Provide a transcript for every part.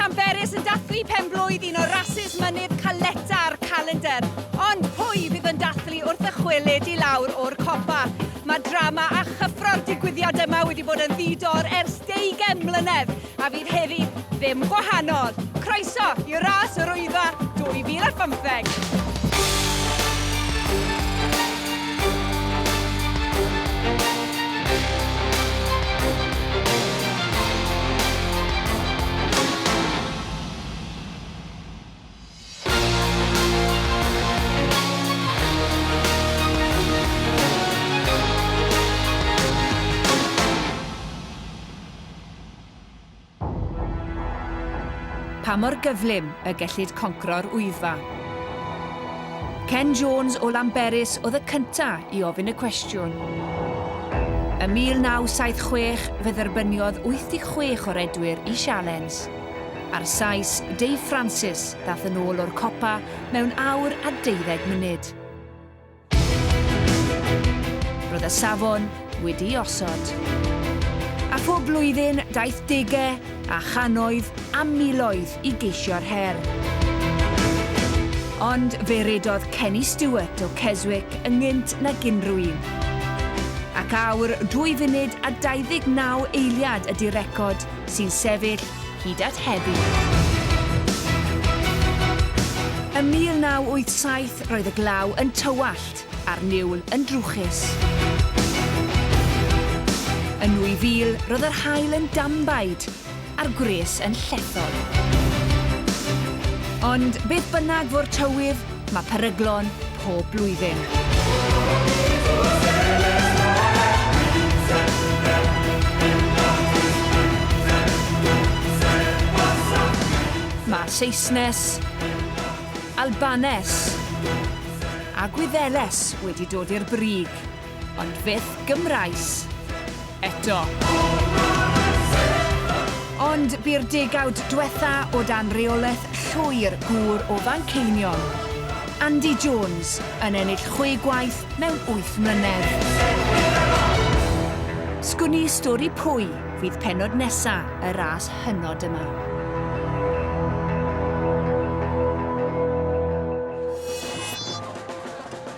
Llanberis yn dathlu penblwydd un o rasis mynydd caleta'r calendar. Ond pwy fydd yn dathlu wrth y chwilyd i lawr o'r copa? Mae drama a chyffro'r digwyddiad yma wedi bod yn ddidor ers 20 mlynedd, a fydd heddi ddim gwahanol. Croeso i'r ras Yr Wyddfa 2015. Pa mor gyflym y gellid concro'r Wyddfa. Ken Jones o Llanberis oedd y cyntaf i ofyn y cwestiwn. Y 1976 fe dderbyniodd 86 o'r edwyr i sialens. A'r Sais, Dave Francis ddath yn ôl o'r copa mewn awr a 12 munud. Roedd y safon wedi osod. A phob blwyddyn daeth degau a chanoedd a miloedd i geisio'r her. Ond fe redodd Kenny Stewart o Keswick yn gynt na unrhyw un. Ac awr 2 funud a 29 eiliad ydy'r record sy'n sefyll hyd at heddi. Ym 1987 roedd y glaw yn tywallt a'r niwl yn drwchus. Yn 2000 roedd yr haul yn dambaid a'r gwres yn llethol. Ond beth bynnag fo'r tywydd, mae peryglon pob blwyddyn. Mae Saesnes, Albanes a Gwyddeles wedi dod i'r brig, ond fyth Gymraes eto. Ond bu'r degawd diwetha o dan reolaeth llwyr gŵr o Fanceinion. Andy Jones yn ennill 6 gwaith mewn 8 mlynedd. Sgwni stori pwy fydd pennod nesa y ras hynod yma.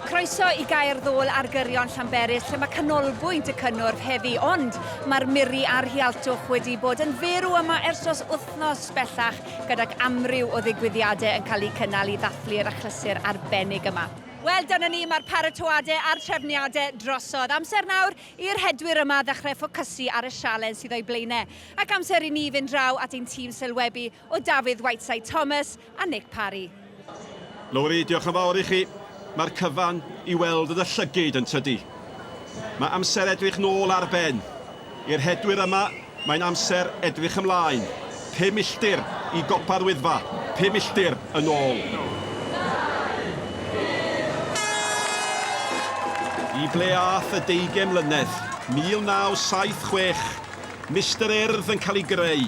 Croeso i gair ddôl ar gyrion Llanberis lle mae canolbwynt y cynnwrf heddi, ond mae'r miri a'r hialtwch wedi bod yn ferw yma ers dros wythnos bellach gydag amryw o ddigwyddiadau yn cael eu cynnal i ddathlu'r achlysur arbennig yma. Wel, dyna ni, mae'r paratoadau a'r trefniadau drosodd. Amser nawr i'r hedwyr yma ddechrau ffocysu ar y sialen sydd o'i blaenau. Ac amser i ni fynd draw at ein tîm sylwebu o Dafydd Whiteside Thomas a Nick Parry. Lowri, diolch yn fawr i chi. Mae'r cyfan i weld yn y llygyd yn tydi. Mae amser edrych nôl ar ben. I'r hedwyr yma, mae'n amser edrych ymlaen. 5 milltir i gopa'r Wyddfa. 5 milltir yn ôl. I ble ath y 20 mlynedd, 1976, Mr Urdd yn cael ei greu.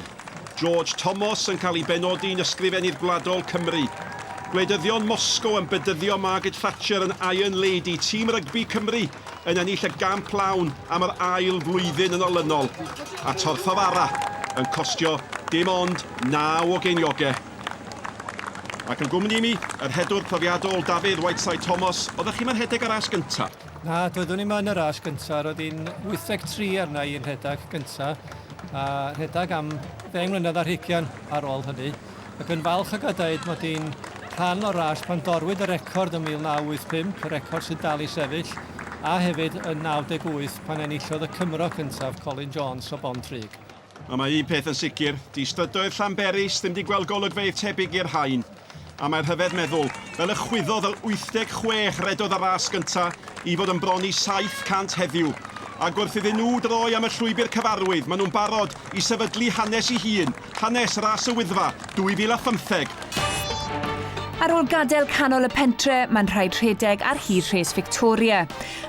George Thomas yn cael ei benodi'n ysgrifennydd gwladol Cymru. Gwleidyddion Moscow yn bedyddio Margaret Thatcher yn Iron Lady. Tîm rygbi Cymru yn ennill y gamp lawn am yr ail flwyddyn yn olynol. A Torffawara yn costio dim ond 9 o geiniogau. Ac yn gwmni mi, yr hedwr profiadol Dafydd Whiteside Thomas, oeddech chi'n rhedeg ar ras gyntaf? Na, doeddwn i'n yn y ras gyntaf. Roedd hi'n 83 arna i'n rhedeg gyntaf. A rhedeg am 10 mlynedd ar hugian ar ôl hynny. Ac yn falch ag a dweud mod i'n rhan o'r ras pan dorwyd y record yn 1985, y record sy'n dal i sefyll, a hefyd yn 98 pan enillodd y Cymro cyntaf Colin Jones o Bontrug. Mae un peth yn sicr, di strydoedd Llanberis ddim wedi gweld golygfeydd tebyg i'r rhain. A mae'r rhyfedd meddwl, fel y chwyddodd y 86 redodd y ras gyntaf i fod yn broni 700 heddiw. Ac wrth iddyn nhw droi am y llwybr cyfarwydd, maen nhw'n barod i sefydlu hanes i hun, hanes ras y Wyddfa 2015. Ar ôl gadael canol y pentre, mae'n rhaid rhedeg ar hyd rhes Victoria.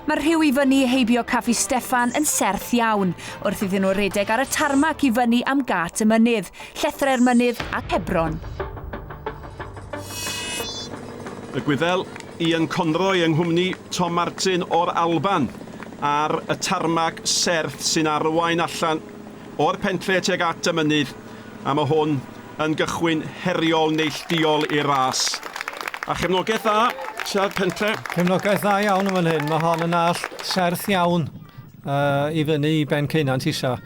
Mae'r rhyw i fyny heibio Caffi Steffan yn serth iawn, wrth iddyn nhw redeg ar y tarmac i fyny am gat y mynydd, llethre'r mynydd ac Hebron. Y Gwyddel, Ian Conroy yng nghwmni Tom Martin o'r Alban, ar y tarmac serth sy'n arwain allan o'r pentre tuag at y mynydd, a mae hwn yn gychwyn heriol neilltuol i'r ras. A chefnogaeth dda, Siarad Pentre. Cefnogaeth dda iawn yn fan hyn. Mae hon yn all serth iawn i fyny i ben Ceinant isa.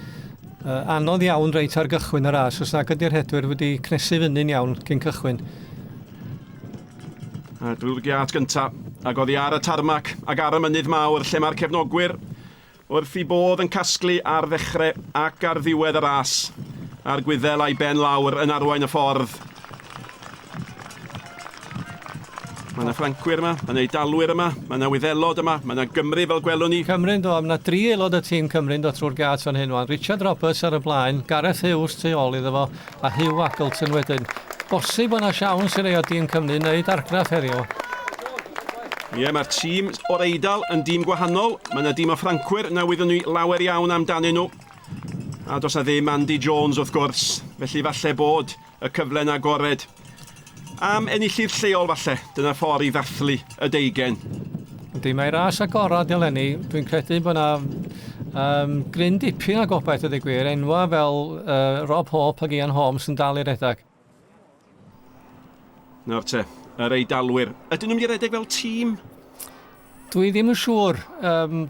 Anodd iawn reit ar gychwyn y ras, os nag ydy'r hedwyr wedi cnesu fyny'n iawn cyn cychwyn. A drwy'r giat gyntaf, ac oddi ar y tarmac ac ar y mynydd mawr lle mae'r cefnogwyr wrth i bodd yn casglu ar ddechrau ac ar ddiwedd y ras. A'r Gwyddel a'i ben lawr yn arwain y ffordd. Mae yna Ffrancwyr yma, mae yna Eidalwyr yma, mae yna Wyddelod yma, mae yna Gymru fel gwelwn ni. Cymru'n do, mae yna 3 aelod y tîm Cymru'n dod trwy'r gat fan hyn wan. Richard Roberts ar y blaen, Gareth Hughes tu ôl iddo fo, a Hugh Wackleton wedyn. Bosib bod yna siawns i'r ei dîm Cymru wneud argraff heddiw. Ie, mae'r tîm o'r Eidal yn dîm gwahanol. Mae yna dîm o Ffrancwyr, na wyddwn ni lawer iawn amdanyn nhw. A dos na ddim Andy Jones wrth gwrs, felly falle bod y cyfle'n agored. Am enillydd lleol falle, dyna ffordd i ddathlu y deugen. Ydy, mae'r ras agorad eleni, dwi'n credu bod yna gryn dipyn o gobaith ydy gwir, enwa fel Rob Hope ac Ian Holmes yn dal i'r redag. Nawr te, yr Eidalwyr. Ydyn nhw'n mynd i redeg fel tîm? Dwi ddim yn siŵr.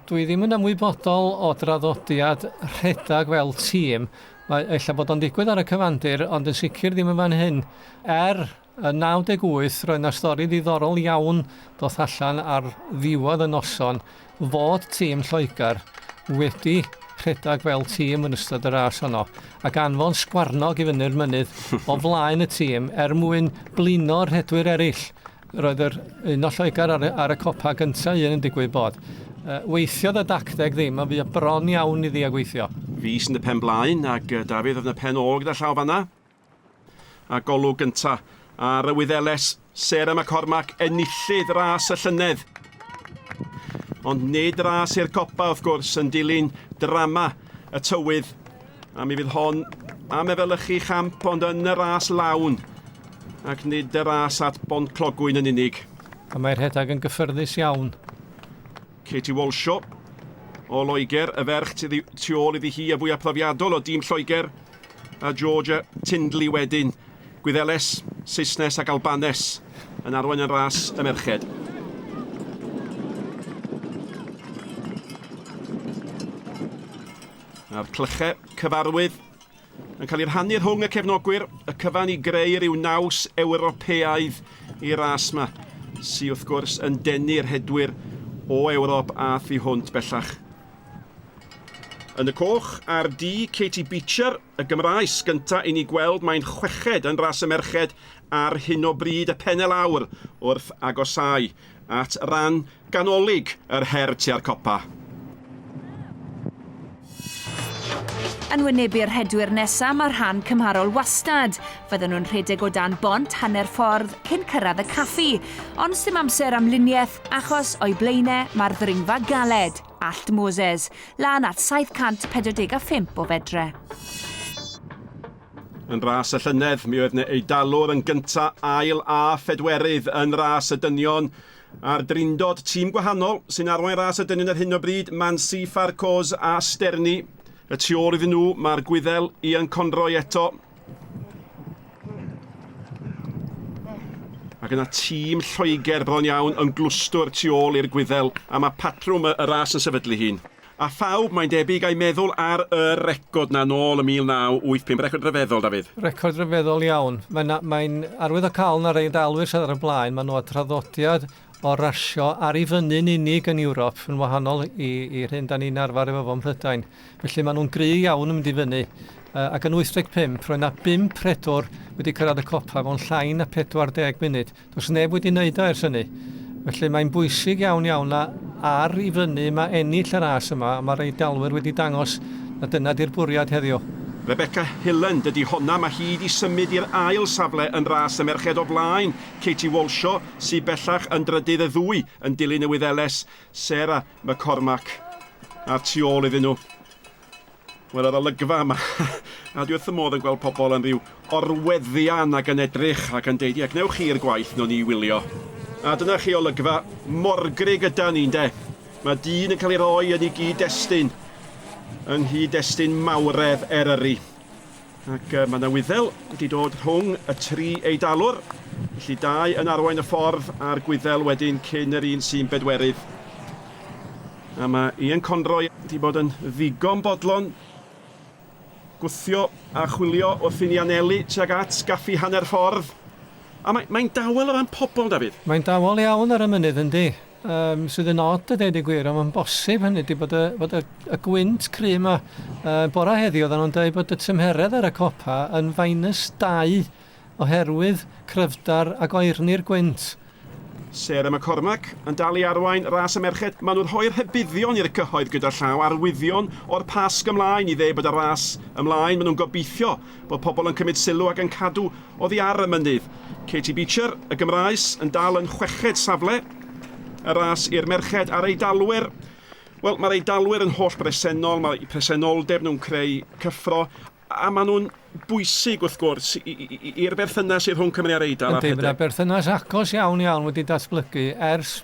Dwi ddim yn ymwybodol o draddodiad rhedag fel tîm. Ella bod o'n digwydd ar y cyfandir, ond yn sicr ddim yn fan hyn. Y 98 roedd yna stori ddiddorol iawn doth allan ar ddiwedd y noson fod tîm Lloegr wedi rhedag fel tîm yn ystod y ras honno ac anfon sgwarnog i fyny'r mynydd o flaen y tîm mwyn blino'r rhedwyr eraill. Roedd yr un o Lloegr ar y copa gyntaf yn digwydd bod. Weithiodd y dacdeg ddim, a fu y bron iawn iddi a gweithio. Fis yn y pen blaen, ac Dafydd oedd yn y pen ôl gyda llaw fanna. A golwg gyntaf ar y Wyddeles, Sarah McCormack enillydd ras y llynedd. Ond nid ras i'r copa wrth gwrs yn dilyn drama y tywydd. A mi fydd hon am efelychu champ ond yn y ras lawn. Ac nid y ras at Bont Clogwyn yn unig. A mae'r rhedag yn gyffyrddus iawn. Katie Walshaw o Loegr, y ferch tu ôl iddi hi a fwyaf profiadol o dîm Lloegr. A Georgia Tindley wedyn. Gwyddeles, Saesnes ac Albanes yn arwain yn ras y merched. A'r clychau cyfarwydd yn cael ei rhannu rhwng y cefnogwyr, y cyfan i greu ryw naws Ewropeaidd i'r ras yma, sydd wrth gwrs yn denu'r hedwyr o Ewrop a thu hwnt bellach. Yn y coch, ar D, Katie Beecher, y Gymraes gyntaf i ni gweld mae'n chweched yn ras y merched ar hyn o bryd y penne lawr wrth agosau at ran ganolig yr her tua'r copa. Yn wynebu'r hedwyr nesaf mae'r rhan cymharol wastad. Fydden nhw'n rhedeg o dan bont hanner ffordd cyn cyrraedd y caffi. Ond dim amser am luniaeth achos o'i blaenau mae'r ddringfa galed, Allt Moses, lan at 745 o fedre. Yn ras y llynedd, mi oedd yna Eidalwr yn gyntaf ail a phedwerydd yn ras y dynion. A'r drindod tîm gwahanol sy'n arwain ras y dynion ar hyn o bryd, Mansi, Farcos a Sterni. Y tu ôl iddyn nhw, mae'r Gwyddel Ian Conroy eto. Ac yna tîm Lloegr bron iawn yn glwstwr tu ôl i'r Gwyddel, a mae patrwm y ras yn sefydlu hun. A phawb mae'n debyg a'i meddwl ar y record na nôl y 1985, record rhyfeddol, Dafydd. Record rhyfeddol iawn. Mae'n arwydd o cael na rei dalwyr sydd ar y blaen. Mae nhw a traddodiad o rasio ar ei fyny'n unig yn Ewrop yn wahanol i'r hyn da ni'n arfer efo fo'n Mhrydain. Felly maen nhw'n gry iawn yn mynd i fyny. Ac yn 85, roedd yna 5 redwr wedi cyrraedd y copa mewn llai na 40 munud. Does neb wedi wneud o ers hynny. Felly mae'n bwysig iawn na ar ei fyny mae ennill y ras yma, a mae'r Eidalwyr wedi dangos na dyna di'r bwriad heddiw. Rebecca Hilland ydy honna, mae hi wedi symud i'r ail safle yn ras y merched o flaen. Katie Walshaw, sy'n bellach yn drydydd y ddwy yn dilyn y Wyddeles, Sarah McCormack a'r tu ôl iddyn nhw. Wel, yr olygfa yma, a dwi wrth y modd yn gweld pobl yn rhyw orweddian ac yn edrych ac yn deud, ac newch chi'r gwaith nhw'n i wylio. A dyna chi olygfa morgrig yda ni'n de. Mae dyn yn cael ei roi yn ei gyd-destun. Yn hyd-destun mawredd Eryri. Ac mae yna Wyddel wedi dod rhwng y 3 eidalwr. Felly 2 yn arwain y ffordd a'r Gwyddel wedyn cyn yr un sy'n bedwerydd. A mae Ian Conroy wedi bod yn ddigon bodlon. Gwthio a chwilio wrth i ni anelu tuag at gaffi hanner ffordd. A mae'n dawel o ran pobl, David. Mae'n dawel iawn ar y mynydd, yndi. Sydd yn od y deud y gwir, ond mae'n bosib hynny wedi bod y gwynt cry yma. Bora heddiw, oedden nhw'n dweud bod y tymheredd ar y copa yn -2 oherwydd cryfdar ac oerni'r gwynt. Sarah McCormack yn dal i arwain ras y merched. Maen nhw'n rhoi'r rhybuddion i'r cyhoedd gyda llaw arwyddion o'r pasg ymlaen i ddeu bod y ras ymlaen. Maen nhw'n gobeithio bod pobl yn cymryd sylw ac yn cadw oddi ar y mynydd. Katie Beecher, y Gymraes, yn dal yn chweched safle. Y ras i'r merched a'r eidalwyr. Wel, mae'r eidalwyr yn holl bresennol. Mae presenoldeb nhw'n creu cyffro. A maen nhw'n bwysig wrth gwrs i'r berthynas i'r rhwng Cymru a'r Eidal. Yndi, mae'n berthynas agos iawn wedi datblygu ers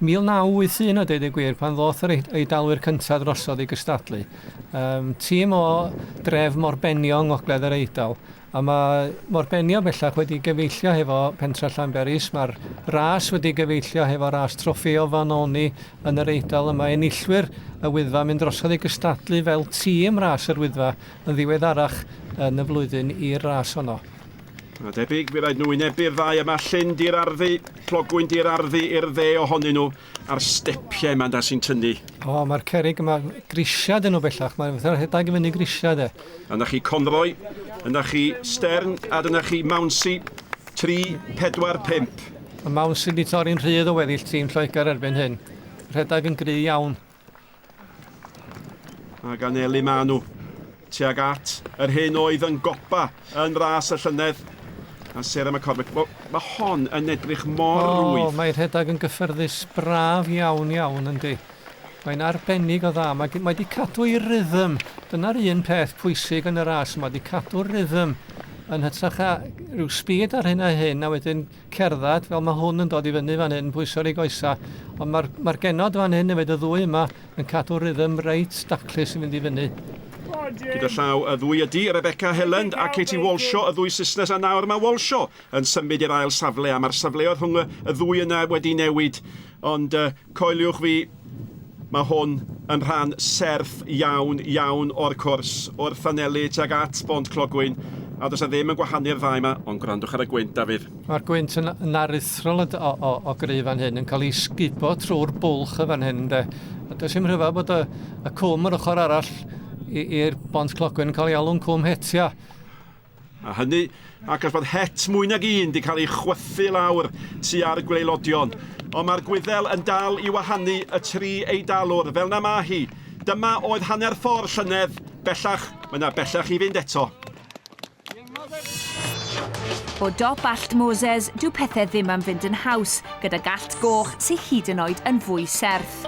1981 o deud y gwir pan ddoth yr eidalwyr cyntaf drosodd i gystadlu. Tîm o dref Morbenio yng Ngogledd yr Eidal. A mae Morbenio bellach wedi gyfeillio hefo pentra Llanberis. Mae'r ras wedi gyfeillio hefo ras troffeo Fanoni yn yr Eidal. Mae enillwyr y Wyddfa mynd drosodd i gystadlu fel tîm ras yr Wyddfa yn ddiweddarach yn y flwyddyn i'r ras honno. A debyg, bydd rhaid nhw wynebu'r ddau yma. Llyn di'r arddu, Clogwyn di'r arddu i'r dde ohonyn nhw a'r stepiau yma da sy'n tynnu. Mae'r cerig yma grisiad yn nhw bellach. Mae'n fatha'r rhedeg i fyny grisiad e. Yna chi Conroy, yna chi Stern a dyna chi Mounsey 3, 4, 5. Mae Mounsey wedi torri'n rhydd o weddill tîm Lloegr erbyn hyn. Rhedeg yn gry iawn. A gan Eli Manw tuag at yr hyn oedd yn gopa yn ras y llynedd. A Sarah McCormack, mae hon yn edrych mor rwydd. Mae'r rhedeg yn gyffyrddus braf iawn yndi. Mae'n arbennig o dda. Mae wedi cadw i rhythm. Dyna'r un peth pwysig yn y ras. Mae wedi cadw'r rhythm yn hytrach a rhyw speed ar hyn a hyn a wedyn cerdded fel mae hwn yn dod i fyny fan hyn, pwyso'r ei goesa. Ond mae'r genod fan hyn efo y ddwy yma yn cadw'r rhythm reit daclus i fynd i fyny. Gyda llaw y ddwy ydi, Rebecca Helland a Katie Walshaw, y ddwy Saesnes, a nawr mae Walshaw yn symud i'r ail safle, a mae'r safleoedd rhwng y ddwy yna wedi newid. Ond coeliwch fi, mae hwn yn rhan serth iawn o'r cwrs, wrth anelu tuag at Bont Clogwyn. A does ddim yn gwahanu'r ddau yma, ond gwrandwch ar y gwynt, Dafydd. Mae'r gwynt yn aruthrol o gry fan hyn, yn cael ei sgibo trwy'r bwlch y fan hyn. A does ddim rhyfedd bod y cwm yr ochr arall i'r Bont Clogwyn yn cael ei alw'n cwm hetia. A hynny, ac os bod het mwy nag un wedi cael ei chwythu lawr tu ar gweilodion. Ond mae'r Gwyddel yn dal i wahanu y 3 eidalwr, fel na ma hi. Dyma oedd hanner ffordd llynedd, bellach, mae yna bellach i fynd eto. O dop allt Moses, dyw pethau ddim am fynd yn haws, gyda gallt goch sy'n hyd yn oed yn fwy serth.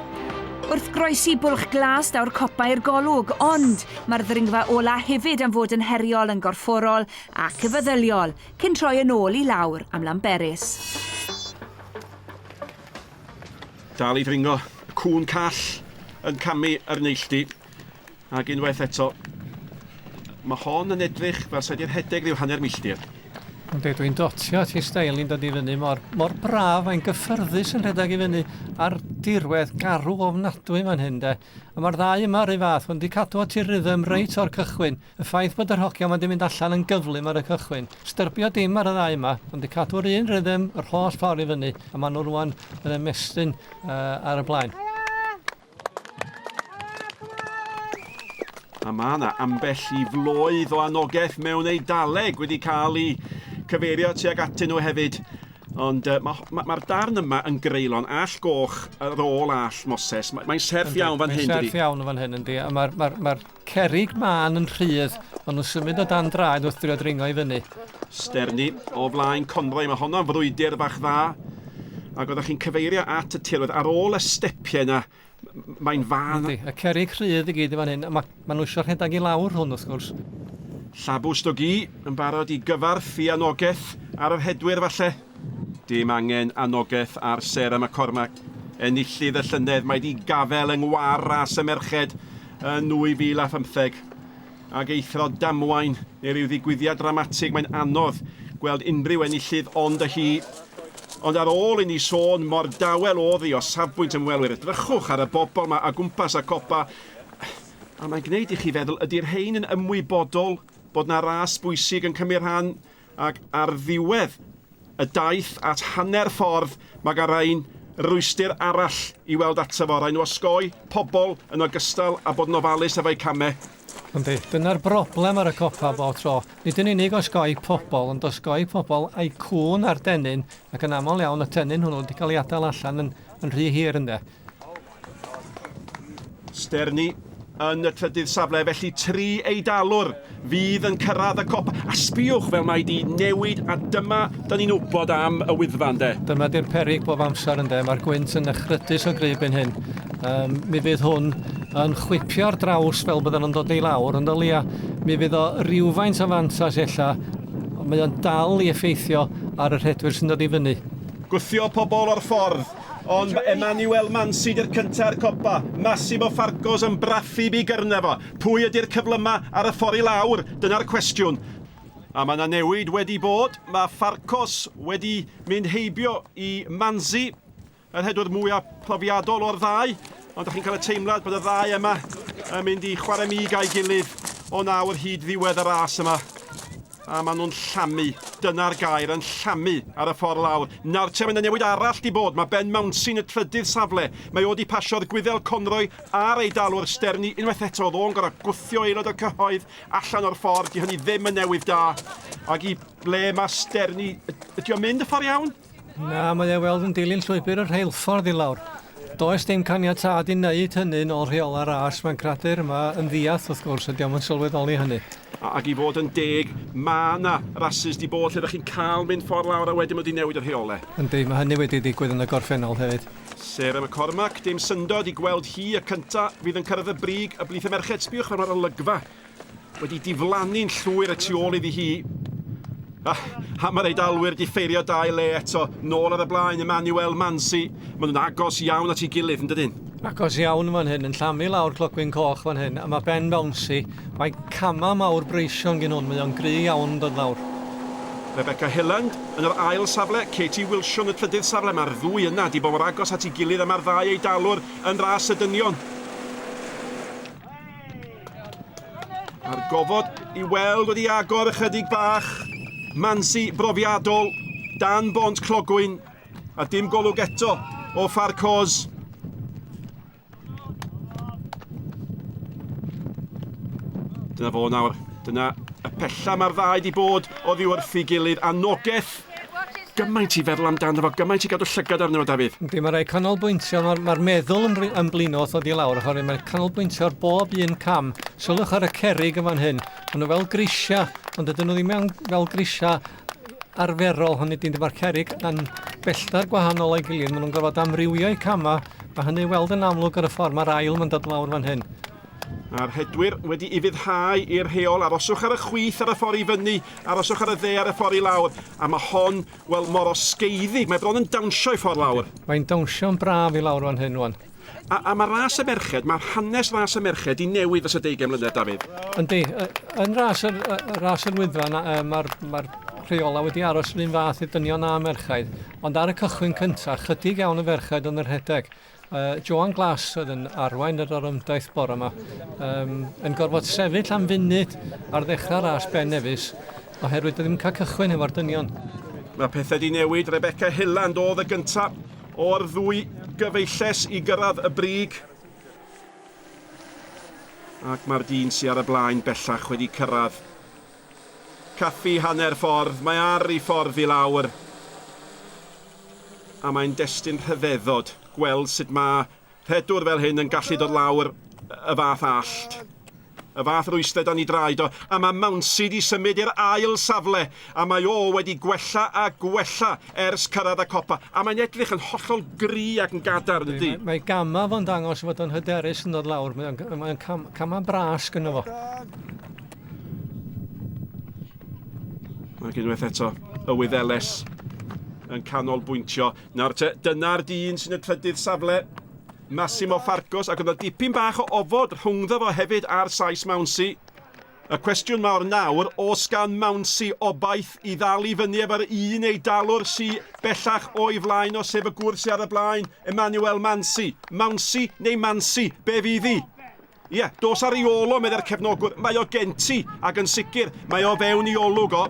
Wrth groesi bwlch glas daw'r copa i'r golwg, ond mae'r ddringfa ola hefyd yn fod yn heriol yn gorfforol ac y feddyliol, cyn troi yn ôl i lawr am Llanberis. Dal i ddringo, cwn call yn camu yr neilltu, ac unwaith eto, mae hon yn edrych fel sedi'r hedeg rhyw hanner milltir. Dwi'n dotio at ei steil ni'n dod i fyny mor braf a'n gyffyrddus yn rhedeg i fyny ar dirwedd garw ofnadwy fan hyn de. A mae'r ddau yma rhy fath, ond wedi cadw at ei rhythm reit o'r cychwyn. Y ffaith bod yr hogiau wedi mynd allan yn gyflym ar y cychwyn. Styrbio dim ar y ddau yma, ond wedi cadw'r un rhythm yr holl ffordd i fyny. A maen nhw rwan yn ymestyn ar y blaen. A mae yna ambell i floedd o anogaeth mewn eidaleg wedi cael ei cyfeirio tuag atyn nhw hefyd. Ond mae'r darn yma yn greulon all goch ar ôl all Moses. Mae'n serth iawn fan hyn. Mae'n serth iawn fan hyn, yndi. A mae'r cerig man yn rhydd, ond nhw'n symud o dan draed wrth drio dringo i fyny. Sterni o flaen Conroy, mae honno'n frwydr bach dda. Ac oeddech chi'n cyfeirio at y tirwedd ar ôl y stepiau yna. Mae'n fan. Y cerig rhydd i gyd i fan hyn. Mae nhw eisiau rhedeg i lawr hwn, wrth gwrs. Llabws Dogi yn barod i gyfarth i anogaeth ar yr hedwyr falle. Dim angen anogaeth ar Sarah McCormack. Enillydd y llynedd, mae wedi gafel yng ngwar ras y merched yn 2015. Ac eithrio damwain neu ryw ddigwyddiad dramatig, mae'n anodd gweld unrhyw enillydd ond y hi. Ond ar ôl i ni sôn mor dawel oedd hi o safbwynt ymwelwyr, edrychwch ar y bobl yma a gwmpas y copa. A mae'n gwneud i chi feddwl, ydy'r rhain yn ymwybodol bod na ras bwysig yn cymryd rhan, ac ar ddiwedd y daith at hanner ffordd, mae gan rhain rwystyr arall i weld ato fo. Rhain o osgoi pobl yn ogystal a bod yn ofalus efo'u camau. Yndi, dyna'r broblem ar y copa bob tro. Nid yn unig osgoi pobl, ond osgoi pobl a'i cwn ar denyn, ac yn aml iawn y tenyn hwnnw wedi cael ei adael allan yn rhy hir ynddo. Sterni yn y trydydd safle, felly 3 eidalwr fydd yn cyrraedd y copa. A sbiwch fel mae di newid, a dyma dyn ni'n wybod am y Wyddfa, ynde. Dyma di'r peryg bob amser ynddo, mae'r gwynt yn ychrydus o grybyn hyn. Mi fydd hwn yn chwipio'r draws fel bydden nhw'n dod i lawr, ond o leia mi fydd o rywfaint o fantas ella, mae o'n dal i effeithio ar y rhedwyr sy'n dod i fyny. Gwthio pobl o'r ffordd, ond Emmanuel Mansi di'r cynta'r copa. Massimo Farcos yn brathu bu gyrna fo. Pwy ydy'r cyflyma ar y ffordd i lawr? Dyna'r cwestiwn. A mae yna newid wedi bod. Mae Farcos wedi mynd heibio i Mansi, yr hedwr mwyaf profiadol o'r ddau. Ond ydych chi'n cael y teimlad bod y ddau yma yn mynd i chwarae mig a'i gilydd o nawr hyd ddiwedd y ras yma. A maen nhw'n llamu, dyna'r gair, yn llamu ar y ffordd lawr. Nawr te mae'n newid arall di bod, mae Ben Mountain y trydydd safle. Mae o di pasio'r Gwyddel Conroy a'r eidalwr Sterni. Unwaith eto, oedd o'n gorau gwthio aelod o'r cyhoedd allan o'r ffordd. Di hynny ddim yn newydd da. Ac i ble mae Sterni, ydy o'n mynd y ffordd iawn? Na, mae e weld yn dilyn llwybr yr rheilffordd i lawr. Does dim caniatad i wneud hynny nôl rheola ras, mae'n cradur yma yn ddiath wrth gwrs, ydy o'n sylweddoli hynny. Ac i fod yn deg, mae yna rasus di bod lle ydych chi'n cael mynd ffordd lawr a wedyn wedi newid yr rheolau. Yndi, mae hynny wedi digwydd yn y gorffennol hefyd. Sarah McCormack, dim syndod i gweld hi y cynta fydd yn cyrraedd y brig y blith y merched. Sbiwch fel mae'r olygfa wedi diflannu'n llwyr y tu ôl iddi hi. A mae'r eidalwyr di ffeirio dau le eto, nôl ar y blaen, Emmanuel Mansi. Maen nhw'n agos iawn at ei gilydd, yn dydyn? Agos iawn fan hyn, yn llamu lawr clogwyn coch fan hyn, a mae Ben Mountain, mae cama mawr breision gen hwn, mae o'n gry iawn dod lawr. Rebecca Hilland yn yr ail safle, Katie Wilson y trydydd safle. Mae'r ddwy yna di bod mor agos at ei gilydd, a mae'r ddau eidalwr yn ras y dynion. A'r gofod i weld wedi agor ychydig bach. Mansi brofiadol, dan bont clogwyn, a dim golwg eto o Farcos. Dyna fo nawr, dyna y pella mae'r ddau di bod oddi wrth ei gilydd, a nogaeth gymaint i feddwl amdano fo, gymaint i gadw llygad arno fo, Dafydd. Yndi, mae rai canolbwyntio, mae'r meddwl yn blino wrth ddod i lawr, oherwydd mae'r canolbwyntio ar bob un cam. Sylwch ar y cerrig yma hyn, maen nhw fel grisia, ond ydyn nhw ddim fel grisia arferol, hynny dim mae'r cerrig yn belltar gwahanol o'i gilydd, maen nhw'n gorfod amrywio i cama, a hynny weld yn amlwg ar y ffordd, mae'r ail yn dod lawr fan hyn. A'r hedwyr wedi i fyddhau i'r rheol, aroswch ar y chwith ar y ffordd i fyny, aroswch ar y dde ar y ffordd i lawr, a mae hon, wel, mor osgeiddig, mae bron yn dawnsio i ffordd lawr. Mae'n dawnsio'n braf i lawr fan hyn, wan. A mae ras y merched, mae'r hanes ras y merched i newid dros y 20 mlynedd, Dafydd. Yndi, yn ras yr Wyddfa, mae'r rheola wedi aros yr un fath i dynion a merchaid, ond ar y cychwyn cyntaf, chydig iawn y ferchaid yn yr rhedeg. Joan Glass oedd yn arwain yr orymdaeth bore yma, yn gorfod sefyll am funud ar ddechrau ras Ben Nevis, oherwydd ddim cael cychwyn efo'r dynion. Mae pethau di newid, Rebecca Hilland oedd y gyntaf o'r ddwy gyfeilles i gyrraedd y brig. Ac mae'r dyn sy'n ar y blaen bellach wedi cyrraedd. Caffi hanner ffordd, mae ar ei ffordd i lawr. A mae'n destun rhyfeddod gweld sut mae rhedwr fel hyn yn gallu dod lawr y fath allt. Y fath rwystred o'n i draed o. A mae Mouncy di symud i'r ail safle. A mae o wedi gwella a gwella ers cyrraedd y copa. A mae'n edrych yn hollol gry ac yn gadar, ydy. Mae gama fo'n dangos fod o'n hyderus yn dod lawr. Mae'n cama bras gyda fo. Mae unwaith eto y Wyddeles yn canolbwyntio. Nawr te, dyna'r dyn sy'n y trydydd safle, Massimo Farcos, ac oedd y dipyn bach o ofod rhwngddo fo hefyd ar Sais Mouncy. Y cwestiwn mawr nawr, os gan Mouncy obaith I ddal I fyny efo'r un eidalwr sy'n bellach o'i flaen o sef y gwrs ar y blaen, Emmanuel Mouncy. Mouncy neu Mancy, be fydd hi? Ie, dos ar ei olo, medde'r cefnogwr. Mae o genti, ac yn sicr, mae o fewn I olwg o.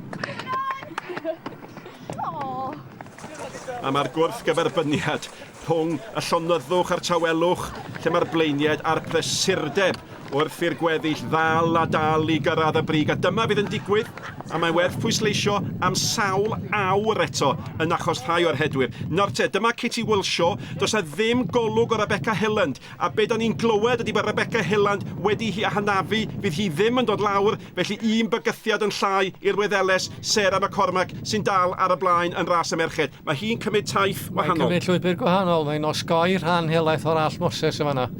A mae'r gwrth gyferbyniad rhwng y llonyddwch a'r tawelwch, lle mae'r bleiniad a'r presurdeb wrth i'r gweddill ddal a dal I gyrraedd y brig. A dyma fydd yn digwydd, a mae'n werth pwysleisio am sawl awr eto yn achos rhai o'r hedwyr. Nawr te, dyma Kitty Wilshaw, does na ddim golwg o Rebecca Hilland, a be da ni'n glywed ydy bod Rebecca Hilland wedi hi hanafu, fydd hi ddim yn dod lawr, felly un bygythiad yn llai i'r Wyddeles, Sarah McCormack, sy'n dal ar y blaen yn ras y merched. Mae hi'n cymryd taith wahanol. Mae'n cymryd llwybr gwahanol, mae'n osgoi rhan helaeth o'r all Moses yma na.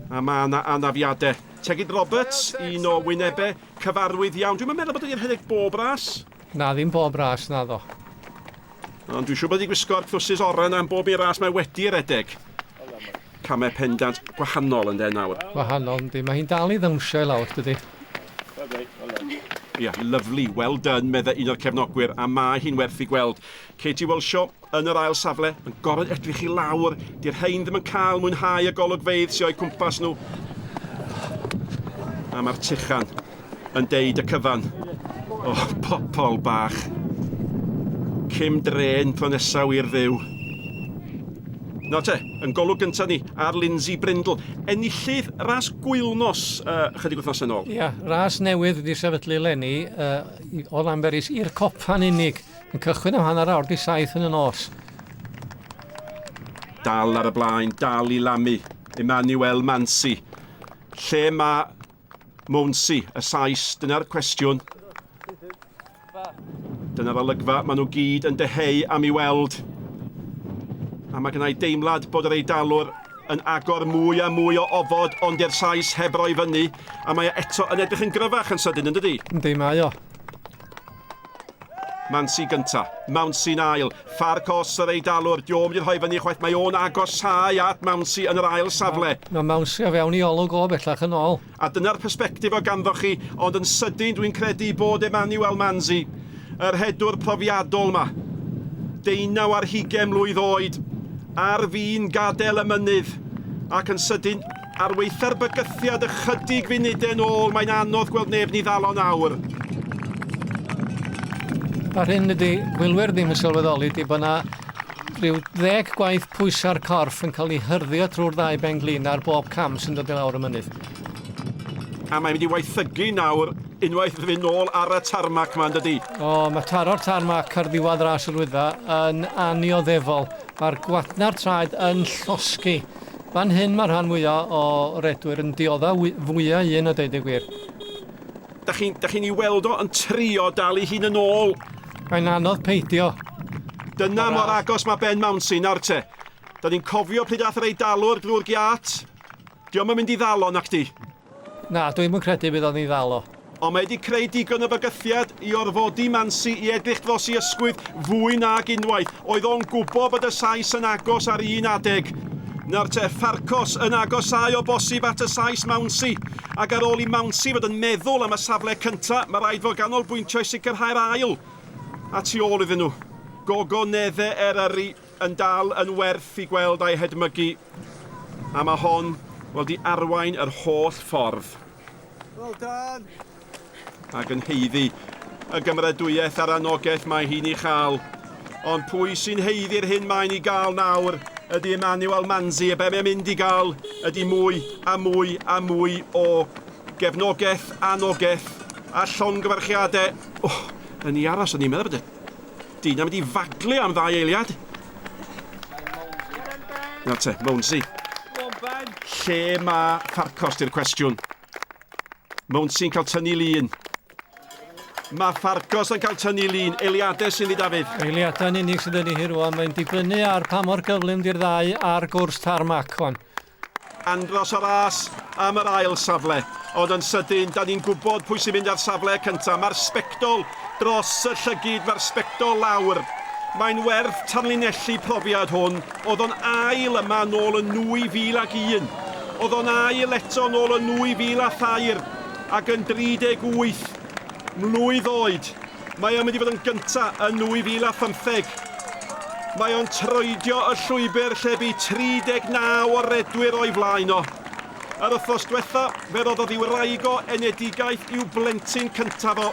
A mae yna anafiadau. Tegid Roberts, un o wynebau cyfarwydd iawn. Dwi'n meddwl bod ydy'n rhedeg bob ras. Na, ddim bob ras, na ddo. Ond dwi'n siŵr bod i'n gwisgo'r ffwsys oren am bob i'r ras mae wedi redeg. Camau pendant gwahanol yn den nawr. Gwahanol, yndi. Mae hi'n dal I ddawnsio I lawr, dydi. Ie, lyflu, well done, meddai un o'r cefnogwyr, a mae hi'n werth I gweld. Katie Wilshaw yn yr ail safle, yn gorfod edrych I lawr. Di'r rhain ddim yn cael mwynhau y golygfeydd sy'n o'i cwmpas nhw. A mae'r tychan yn deud y cyfan. O, popol bach. Cym dren tro nesaf i'r ddew. No te, yn golwg gyntaf ni ar Lindsay Brindle. Enillydd ras gwylnos chydig wythnos yn ôl. Ia, ras newydd wedi sefydlu leni o Llanberis i'r copan unig. Yn cychwyn am hanner awr 7 yn y nos. Dal ar y blaen, dal I lamu. Emmanuel Mouncy. Lle mae Mouncy, y Sais? Dyna'r cwestiwn. Dyna'r olygfa, maen nhw gyd yn deheu am I weld. A mae gennau deimlad bod yr eidalwr yn agor mwy a mwy o ofod ond i'r Sais heb roi fyny. A mae eto yn edrych yn gryfach yn sydyn, ynddi? Yndi, mae o. Mouncy gynta, Mouncy'n ail, Farcos yr eidalwr, diom i'r rhoi fyny chwaith, mae o'n agosau at Mouncy yn yr ail safle. Mae Mouncy o fewn I olwg o bellach yn ôl. A dyna'r persbectif o ganddoch chi, ond yn sydyn dwi'n credu bod Emmanuel Mouncy, yr hedwr profiadol yma, 19 mlwydd oed, ar fi'n gadael y mynydd, ac yn sydyn ar weitha'r bygythiad ychydig funudau yn ôl, mae'n anodd gweld neb ni ddal o nawr. Ar hyn ydy, gwylwyr ddim yn sylweddoli, ydy bod yna rhyw 10 gwaith pwysa'r corff yn cael ei hyrddio trwy'r ddau ben glin ar bob cam sy'n dod I lawr y mynydd. A mae'n mynd I waethygu nawr unwaith fynd nôl ar y tarmac yma, ynddi? O, mae taro'r tarmac ar ddiwedd ras Yr Wyddfa yn anioddefol. Mae'r gwatna'r traed yn llosgu. Fan hyn mae'r rhan fwyaf o redwyr yn diodda fwyaf un o deud y gwir. Da chi'n I weld o yn trio dal I hun yn ôl. Mae'n anodd peidio. Dyna mor agos mae Ben Mouncy nawr te. Da ni'n cofio pryd ath yr eidalwr drwy'r giat. Diom yn mynd I ddalo nac di. Na, dwi'n yn credu bydd o'n I ddalo. Ond mae wedi creu digon o bygythiad I orfodi Mouncy I edrych dros I ysgwydd fwy nag unwaith. Oedd o'n gwybod bod y Sais yn agos ar un adeg. Nawr te, Farcos yn agosau o bosib at y Sais Mouncy. Ac ar ôl I Mouncy fod yn meddwl am y safle cyntaf, mae rhaid fod ganolbwyntio I sicrhau'r ail. A tu ôl iddyn nhw. Gogo neddau Eryri yn dal yn werth I gweld a'i hedmygu. A mae hon, wel, Di arwain yr holl ffordd. Well done. Ac yn heiddi y gymrydwyeth a'r anogaeth mae hi'n I chael. Ond pwy sy'n heiddi'r hyn mae'n I gael nawr ydy Emmanuel Mouncy, a be mae'n mynd I gael ydy mwy a mwy a mwy o gefnogaeth, anogaeth a llongyfarchiadau. Yn I aros o'n i'n meddwl bod y dyn am wedi faglu am ddau eiliad. Nawr te, Mouncy. Lle mae Farcos di'r cwestiwn? Mouncy'n cael tynnu lun. Mae Farcos yn cael tynnu lun. Eiliadau sy'n ddi Dafydd. Eiliadau'n unig sydd yn ei hirwa. Mae'n dibynnu ar pa mor gyflym di'r ddau ar gwrs tarmac hwn. Andros o ras am yr ail safle. Ond yn sydyn, da ni'n gwybod pwy sy'n mynd ar safle cyntaf. Mae'r sbectol dros y llygyd, mae'r sbectol lawr. Mae'n werth tanlinellu profiad hwn. Oedd o'n ail yma nôl yn 2001. Oedd o'n ail eto nôl yn 2003 ac yn 38 mlwydd oed. Mae o'n mynd i fod yn gynta yn 2015. Mae o'n troedio y llwybr lle bu 39 o redwyr o'i flaen o. Yr wythnos diwetha, fe roddodd i'w wraig o enedigaeth i'w blentyn cyntaf o.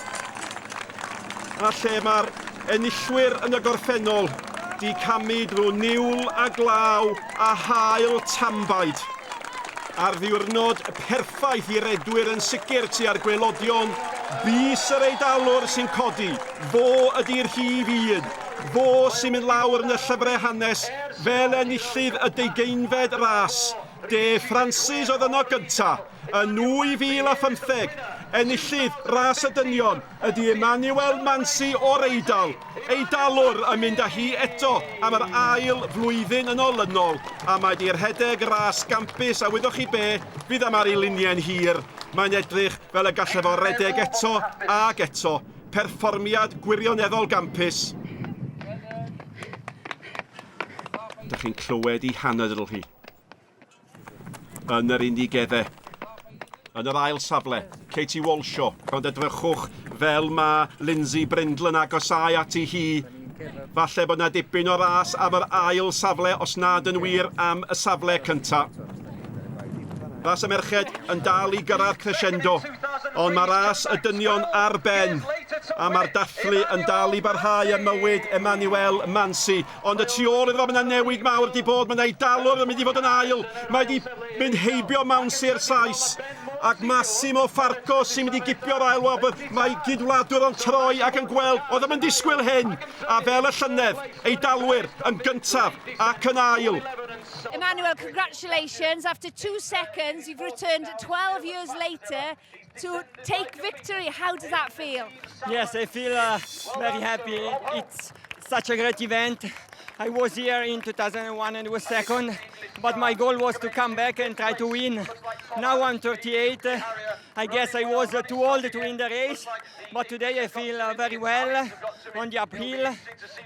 A lle mae'r enillwyr yn y gorffennol di camu drwy niwl a glaw a hael tambaid. Ar ddiwrnod perffaith i redwyr yn sicr tua'r gwelodion, bus yr Eidalwr sy'n codi, fo ydy'r hif un. Fo sy'n mynd lawr yn y llyfrau hanes fel enillydd y deugeinfed ras. De Francis oedd yno gynta, yn 2015. Enillydd ras y dynion ydy Emmanuel Mansi o'r Eidal. Eidalwr yn mynd â hi eto am yr ail flwyddyn yn olynol. A mae di'r rhedeg ras gampus a wyddwch chi be, fydd am ar ei luniau'n hir. Mae'n edrych fel y gallai fo redeg eto ag eto. Perfformiad gwirioneddol gampus. Dych chi'n clywed I hanner hi. Yn yr unigedde. Yn yr ail safle, Katie Walshaw, ond edrychwch fel mae Lindsay Brindle yn agosau ati hi. Falle bod yna dipyn o ras am yr ail safle os nad yn wir am y safle cynta. Ras y merched yn dal I gyrraedd crescendo, ond mae ras y dynion ar ben. A mae'r dathlu yn dal I barhau y mywyd Emmanuel Mansi. Ond y tu ôl iddo fo, mae yna newid mawr di bod, mae yna Eidalwr yn mynd I fod yn ail. Mae di mynd heibio mewn sir Sais. Ac Massimo Farco sy'n mynd I gipio'r ail wobr. Mae gydwladwr yn troi ac yn gweld, oedd yn disgwyl hyn. A fel y llynedd, Eidalwyr yn gyntaf ac yn ail. Emmanuel, congratulations. After 2 seconds, you've returned 12 years later to take victory. How does that feel? Yes, I feel very happy. It's such a great event. I was here in 2001 and was second, but my goal was to come back and try to win. Now I'm 38. I guess I was too old to win the race, but today I feel very well on the uphill,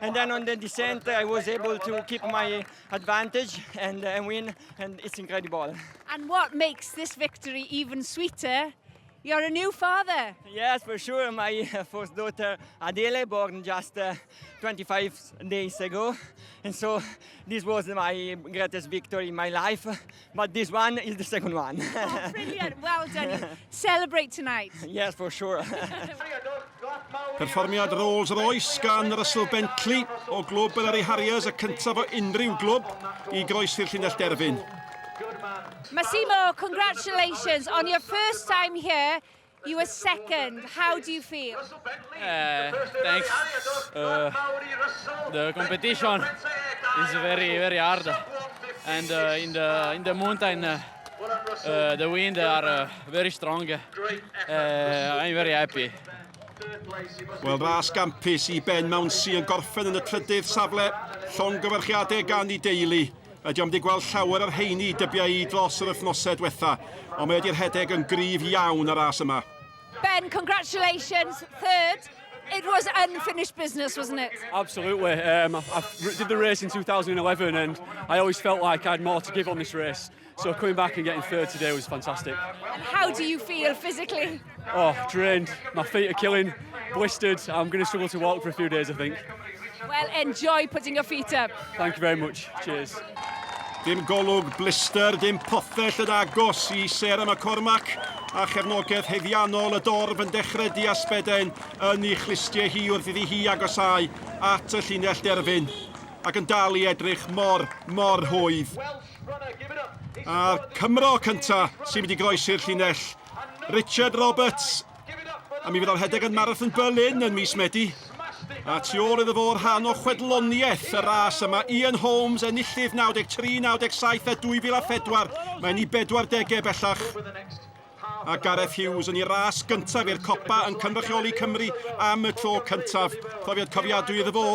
and then on the descent I was able to keep my advantage and win, and it's incredible. And what makes this victory even sweeter? You're a new father. Yes, for sure. My first daughter, Adele, born just 25 days ago. And so this was my greatest victory in my life. But this one is the second one. Oh, brilliant. Well done. Celebrate tonight. Yes, for sure. Perfformiad Rolls Royce gan Russell Bentley o glwb yr Harriers y cyntaf o unrhyw glwb I groesi'r llinell derfyn. Massimo, congratulations. On your first time here, you were second. How do you feel? Thanks. The competition is very, very hard. And in the mountain, the wind are very strong. I'm very happy. Wel, ras gampus I Ben Mouncy yn gorffen yn y trydydd safle. Llongyfarchiadau gan I deulu. Ydy am di gweld llawer yr heini dybiau I dros yr wythnosau diwetha, ond mae ydy'r rhedeg yn gryf iawn y ras yma. Ben, congratulations. Third. It was unfinished business, wasn't it? Absolutely. I did the race in 2011 and I always felt like I had more to give on this race. So coming back and getting third today was fantastic. And how do you feel physically? Oh, drained. My feet are killing, blistered. I'm going to struggle to walk for a few days, I think. Well, enjoy putting your feet up. Thank you very much. Cheers. Dim golwg blister, dim pothell yn agos I Sarah McCormack a chefnogaeth heddiannol y dorf yn dechrau diasbeden yn ei chlistiau hi wrth iddi hi agosau at y llinell derfyn ac yn dal I edrych mor hwydd. A'r Cymro cynta sy'n mynd I groesi'r llinell, Richard Roberts, a mi fydd o'r rhedeg yn Marathon Berlin yn mis Medi. A tu ôl iddo fo'r rhan o chwedloniaeth y ras yma, Ian Holmes enillydd 93-97 a 2004, mae'n I 40 bellach. A Gareth Hughes yn ei ras gyntaf i'r copa yn cynrychioli Cymru am y tro cyntaf. Profiad cofiadwy iddo fo,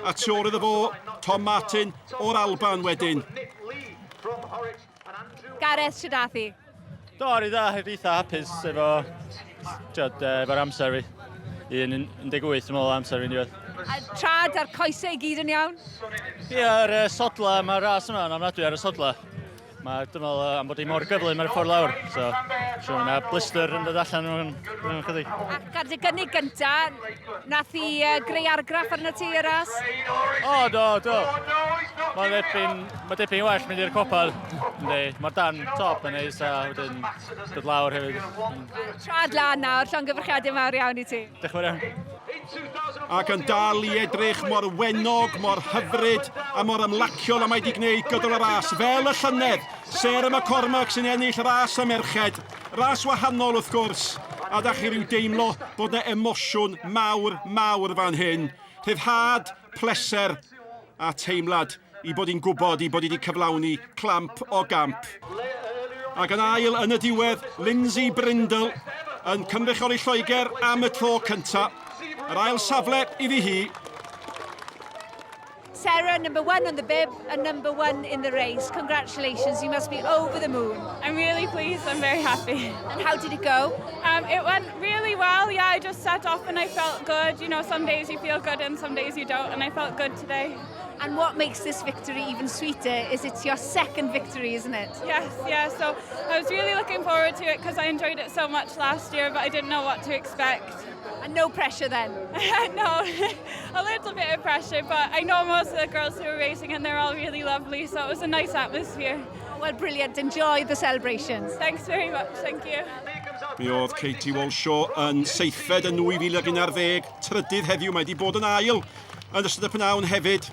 a tu ôl iddo fo, Tom Martin o'r Alban wedyn. Gareth Sidathi. Do, rhaid eitha hapus efo'r amser fi. 1:18 yn ôl amser fi'n diwedd. A trad a'r coesau I gyd yn iawn? Ie, yr sodla, mae'r ras yma yn ofnadwy ar y sodla. Dwi'n meddwl am bod hi mor gyflym ar y ffordd lawr. So, siwr yna blister yn dod allan nhw'n chydig. Ac ar dy gynnig gynta, nath i greu argraff arno ti y ras? O, do. Mae dipyn well mynd i'r copal. Mae'r dan top yn neis a wedyn dod lawr hefyd. Trad lan nawr, llongyfarchiadau mawr iawn i ti. Diolch yn fawr iawn. Ac yn dal i edrych mor wenog, mor hyfryd a mor ymlaciol am wedi gwneud gydol y ras. Fel y llynedd, Sarah McCormack sy'n ennill ras y merched. Ras wahanol wrth gwrs. A da chi rhyw deimlo bod yna emosiwn mawr fan hyn. Rhyddhad, pleser a teimlad i bod hi'n gwybod i bod hi wedi cyflawni clamp o gamp. Ac yn ail yn y diwedd, Lindsay Brindle yn cynrychioli Lloegr am y tro cyntaf. Yr ail safle iddi hi. Sarah, number 1 on the bib and number 1 in the race. Congratulations, you must be over the moon. I'm really pleased, I'm very happy. And how did it go? It went really well, yeah, I just set off and I felt good. You know, some days you feel good and some days you don't, and I felt good today. And what makes this victory even sweeter is it's your second victory, isn't it? Yes, yeah, so I was really looking forward to it because I enjoyed it so much last year, but I didn't know what to expect. And no pressure then? No, a little bit of pressure, but I know most of the girls who are racing and they're all really lovely, so it was a nice atmosphere. Well, brilliant. Enjoy the celebrations. Thanks very much, thank you. Mi oedd Katie Walshaw yn seithfed yn 2011, trydydd heddiw mae wedi bod yn ail yn ystod y pnawn hefyd.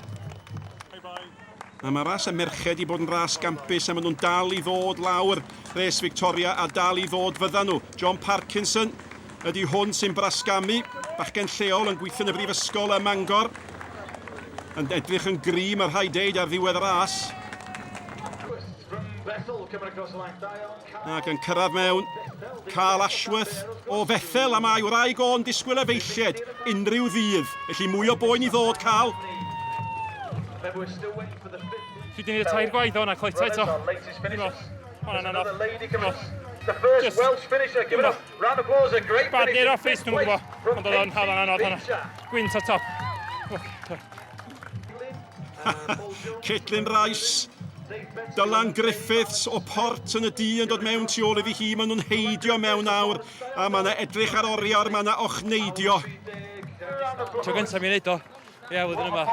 A mae ras y merched i bod yn ras gampus a maen nhw'n dal i ddod lawr. Res Victoria a dal i ddod fyddan nhw. John Parkinson ydy hwn sy'n brasgamu. Bachgen lleol yn gweithio yn y brifysgol ym Mangor. Yn edrych yn grim ar rhai deud ar ddiwedd y ras. Ac yn cyrraedd mewn, Carl Ashworth o Fethel am ai wraig o'n disgwyl efeilliad unrhyw ddydd. Felly mwy o boen i ddod, Carl. Fi wedi gwneud tair gwaith o'na, cloetau eto. Hwna'n anodd. The first Welsh finisher, give it up. Round of applause, a great Bad finish. near office, dwi'n gwybod. Ond oedd o'n hawdd anodd hwnna. Gwynt o top. Caitlin Rice, Dylan Griffiths o Port yn y dŷ yn dod mewn tu ôl iddi hi. Maen nhw'n heidio mewn awr. A mae yna edrych ar orior, mae yna ochneidio. Tro gyntaf mi'n neud o. Ie, flwyddyn yma.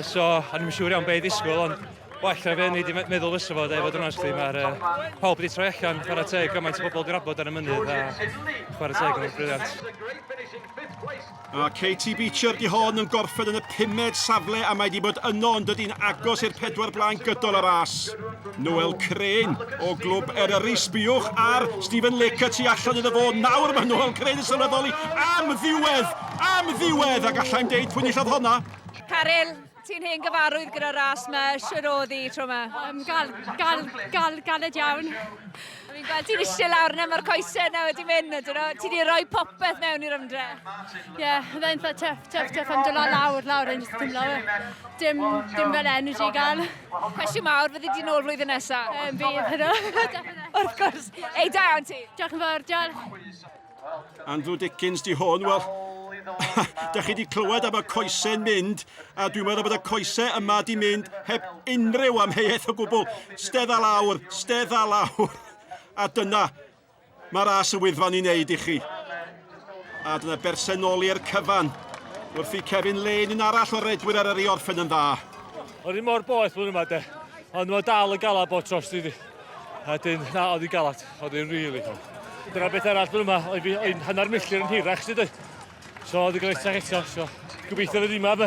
So, a ni'n siŵr iawn be i ddisgwyl, ond well na fe ni wedi meddwl fysa fo, fod yn honest chdi. Mae'r pawb wedi troi allan, chwarae teg, gymaint o bobl wedi nabod ar y mynydd, a chwarae teg yn briliant. A Katie Beecher di hon yn gorffen yn y 5ed safle a mae wedi bod yno ond ydy'n agos i'r 4 blaen gydol y ras. Noel Crane o glwb Eryri, sbiwch ar Stephen Laker tu allan iddo fo. Nawr mae Noel Crane yn sylweddoli am ddiwedd, a gallai'n deud pwy nillodd honna. Caryl, ti'n hen gyfarwydd gyda'r ras yma, siwr oedd i tro yma? Galed iawn. Fi'n gweld ti'n eisiau lawr yna, mae'r coesau yna wedi mynd, ydyn nhw? Ti wedi rhoi popeth mewn i'r ymdre? Ie, oedd e'n tuff am dod lawr yn just dim fel energy gael. Cwestiwn mawr, fyddi di nôl flwyddyn nesaf? Bydd hynny. Wrth gwrs. Ei, da iawn ti? Diolch yn fawr, diolch. Andrew Dickens di hwn, wel, da chi wedi clywed am y coesau'n mynd, a dwi'n meddwl bod y coesau yma di mynd heb unrhyw amheuaeth o gwbl. Stedd a lawr. A dyna mae ras y Wyddfa'n i wneud i chi. A dyna bersonoli'r cyfan wrth i Kevin Lane yn arall o redwyr ar yr orffen yn dda. Oedd hi mor boeth blwyddyn yma, de. Ond mae dal y galad bod tros di. A dyn, na, oedd hi galad. Oedd hi'n rili. Dyna beth arall blwyddyn yma, oedd hi'n hanner milltir yn hirach, di. So, oedd hi'n gael eich eto. So, gobeithio fydd yma,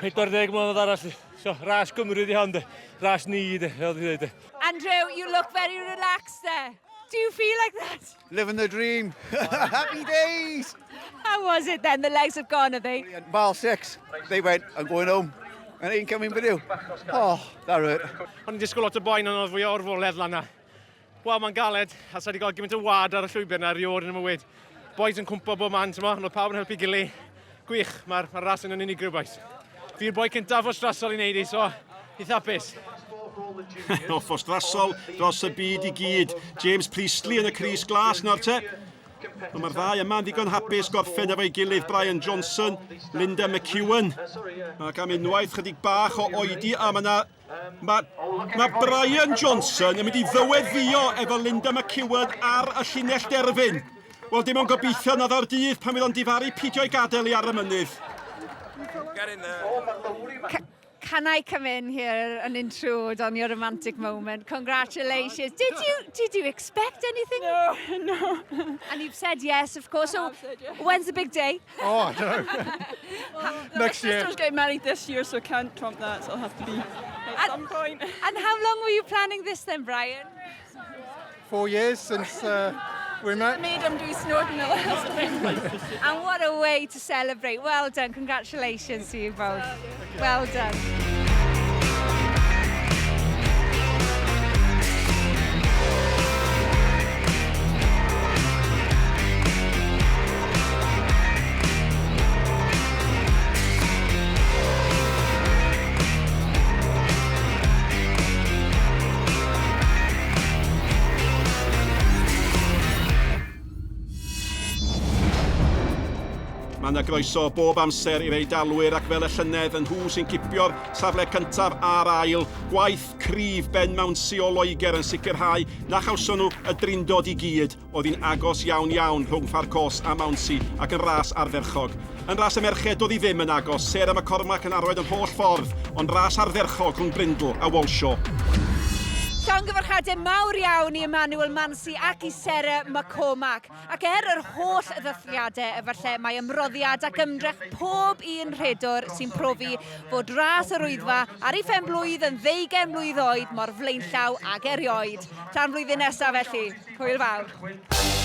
40 mlynedd arall. So, ras Gymru di hon, de. Ras ni, de. Andrew, you look very relaxed there. Do you feel like that? Living the dream. Happy days. How was it then? The legs have gone, have they? Mile 6. They went, I'm going home. And I ain't coming with you. Oh, that hurt. O'n i'n disgwyl lot o boen ond oedd fwy o'r fwledd lan na. Wel, mae'n galed, a sa wedi gael gymaint o wad ar y llwybr na riod yn y mywyd. Boys yn cwmpo bob man, ond oedd pawb yn helpu gilydd. Gwych, mae'r ras yn unigryw boes. Fi'r boi cyntaf o strasol i wneud i, so eitha hapus. Offos drasol dros y byd i gyd. James Priestley yn y Crys Glas nawr te. Ond mae'r ddau yma'n ddigon hapus gorffen efo'i gilydd Brian Johnson, Linda McEwen. Ac am unwaith chydig bach o oedi a mae Brian Johnson yn mynd i ddyweddio efo Linda McEwen ar y llinell derfyn. Wel, dim ond gobeithio nad o'r dydd pan fydd o'n difaru pidio i gadael i ar y mynydd. Can I come in here and intrude on your romantic moment? Congratulations. Did you expect anything? No. And you've said yes, of course. So Said yes. when's the big day? Oh, no. Next My year. sister's getting married this year, so I can't trump that, so it'll have to be at some point. And how long were you planning this then, Brian? 4 years since we I met. made him do Snowdon the last time. And what a way to celebrate. Well done. Congratulations to you both. Well done. Mae yna groeso bob amser i'r Eidalwyr ac fel y llynedd yn nhw sy'n cipio'r safle cyntaf a'r ail. Gwaith cryf Ben Mouncy o Loegr yn sicrhau na chawson nhw y drindod i gyd oedd hi'n agos iawn rhwng Pharcos a Mouncy ac yn ras ardderchog. Yn ras y merched oedd hi ddim yn agos, Sarah McCormack yn arwain yn holl ffordd, ond ras ardderchog rhwng Brindle a Walshaw. Llongyfarchiadau mawr iawn i Emmanuel Mouncy ac i Sarah McCormack. Ac yr holl ddathliadau, efallai mae ymroddiad ac ymdrech pob un rhedwr sy'n profi fod ras Yr Wyddfa ar ei phen-blwydd yn 20 mlwydd oed mor flaenllaw ac erioed. Tan flwyddyn nesaf felly. Hwyl fawr.